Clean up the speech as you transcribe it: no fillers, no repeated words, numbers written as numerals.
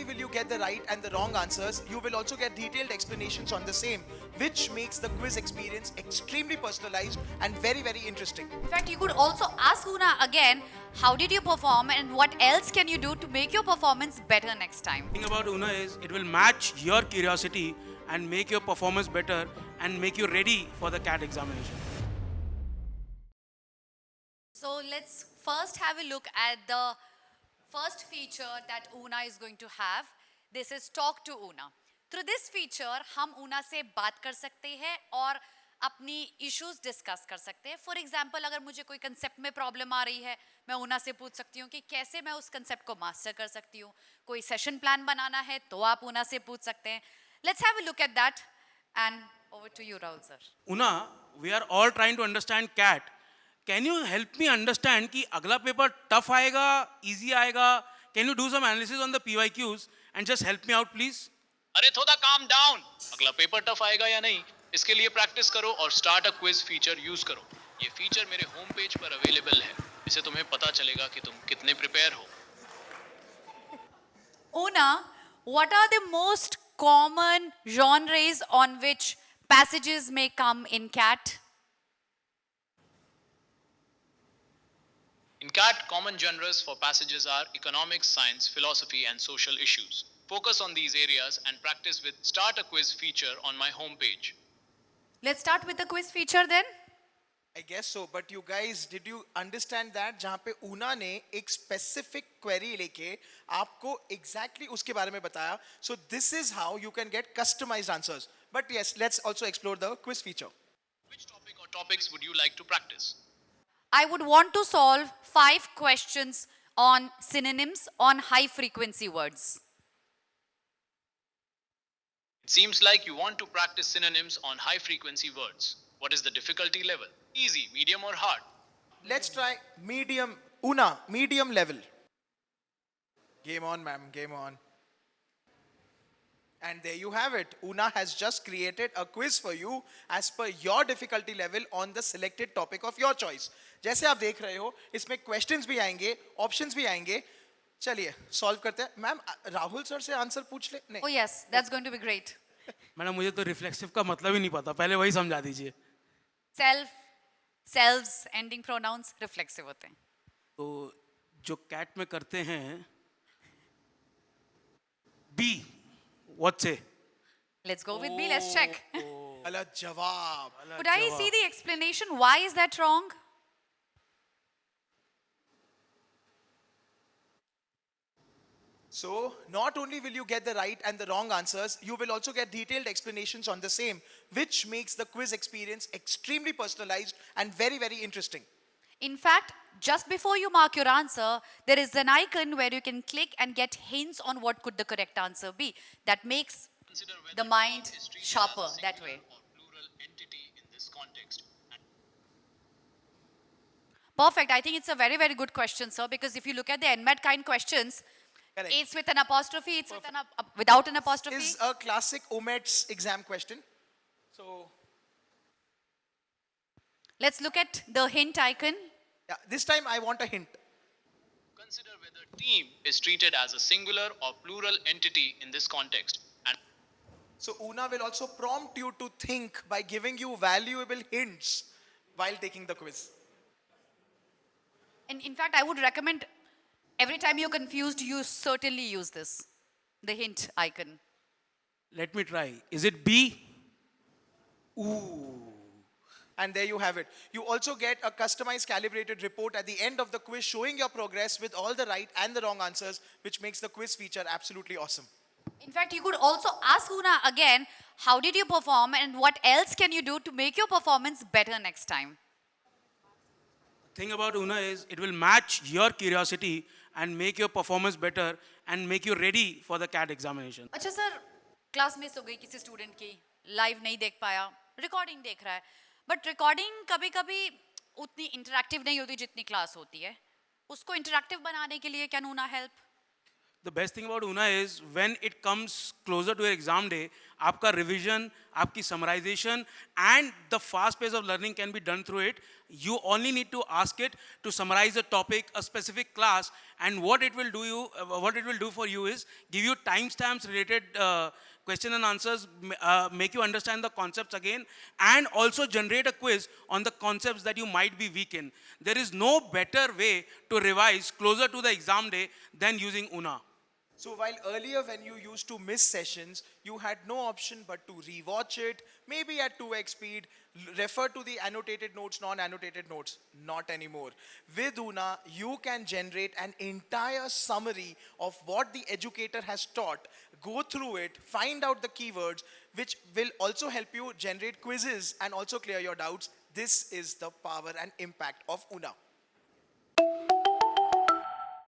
only will you get the right and the wrong answers, you will also get detailed explanations on the same, which makes the quiz experience extremely personalized and very, very interesting. In fact, you could also ask Una again, how did you perform and what else can you do to make your performance better next time? The thing about Una is it will match your curiosity and make your performance better and make you ready for the CAT examination. So let's first have a look at the first feature that Una is going to have. This is Talk to Una. Through this feature, हम Una से बात कर सकते हैं और अपनी issues discuss कर सकते हैं. For example, अगर मुझे कोई concept में problem आ रही है, मैं Una से पूछ सकती हूँ कि कैसे मैं उस concept को master कर सकती हूँ. कोई session plan बनाना है, तो आप Una से पूछ सकते हैं. Let's have a look at that. And over to you, Rahul sir. Una, we are all trying to understand CAT. Can you help me understand कि अगला पेपर tough आएगा, easy आएगा? Can you do some analysis on the PYQs and just help me out, please? अरे थोड़ा calm down. अगला paper tough आएगा या नहीं, इसके लिए प्रैक्टिस करो और start a quiz feature use करो. ये फीचर मेरे होम पेज पर अवेलेबल है. इससे तुम्हें पता चलेगा कि तुम कितने प्रिपेयर हो. Una, what are the most common genres on which passages may come in CAT? In CAT, common genres for passages are economics, science, philosophy, and social issues. Focus on these areas and practice with Start a Quiz feature on my homepage. Let's start with the quiz feature then. I guess so, but you guys, did you understand that जहाँ पे ऊना ने एक specific query लेके आपको exactly उसके बारे में बताया. So this is how you can get customized answers. But yes, let's also explore the quiz feature. Which topic or topics would you like to practice? I would want to solve 5 questions on synonyms on high frequency words. It seems like you want to practice synonyms on high frequency words. What is the difficulty level? Easy, medium, or hard? Let's try medium. Una, medium level. Game on, ma'am, game on. And there you have it. Una has just created a quiz for you as per your difficulty level on the selected topic of your choice. जैसे आप देख रहे हो, इसमें questions भी आएंगे, options भी आएंगे. चलिए, solve करते हैं. मैम, राहुल सर से आंसर पूछ ले. नहीं. Oh yes, that's going to be great. Madam मुझे तो रिफ्लेक्सिव का मतलब ही नहीं पता, पहले वही समझा दीजिए. Self, selves, ending pronouns reflexive होते हैं. तो जो CAT में करते हैं B, what say? Let's go with B, let's check. गलत जवाब. Could I see the explanation? Why is that wrong? So, not only will you get the right and the wrong answers, you will also get detailed explanations on the same, which makes the quiz experience extremely personalized and very, very interesting. In fact, just before you mark your answer, there is an icon where you can click and get hints on what could the correct answer be. That makes Consider whether the mind team is treated sharper as a that singular way. or plural entity in this context. Perfect. I think it's a very, very good question, sir, because if you look at the NMAT kind questions, Correct. it's with an apostrophe, it's with without an apostrophe. Is a classic OMET's exam question. So, Let's look at the hint icon. yeah, this time I want a hint. Consider whether team is treated as a singular or plural entity in this context. And So, Una will also prompt you to think by giving you valuable hints while taking the quiz. And in fact, I would recommend every time you're confused, you certainly use this, the hint icon. Let me try. Is it B? And there you have it. You also get a customized calibrated report at the end of the quiz showing your progress with all the right and the wrong answers, which makes the quiz feature absolutely awesome. In fact, you could also ask Una again, how did you perform and what else can you do to make your performance better next time? The thing about Una is it will match your curiosity and make your performance better and make you ready for the CAT examination. अच्छा sir, class miss हो गई किसी student की, live नहीं देख पाया, recording देख रहा है, बट रिकॉर्डिंग कभी-कभी उतनी इंटरैक्टिव नहीं होती जितनी क्लास होती है. उसको इंटरैक्टिव बनाने के लिए can Una help? the best thing about Una is when it comes closer to your exam day, आपका revision, आपकी summarization, and the fast pace of learning can be done through it. You only need to ask it to summarize a topic, a specific class, and what it will do for you is give you timestamps related question and answers, make you understand the concepts again, and also generate a quiz on the concepts that you might be weak in. There is no better way to revise closer to the exam day than using Una. So while earlier when you used to miss sessions, you had no option but to rewatch it, maybe at 2x speed, refer to the annotated notes, non-annotated notes. Not anymore. With Una, you can generate an entire summary of what the educator has taught, go through it, find out the keywords, which will also help you generate quizzes and also clear your doubts. This is the power and impact of Una.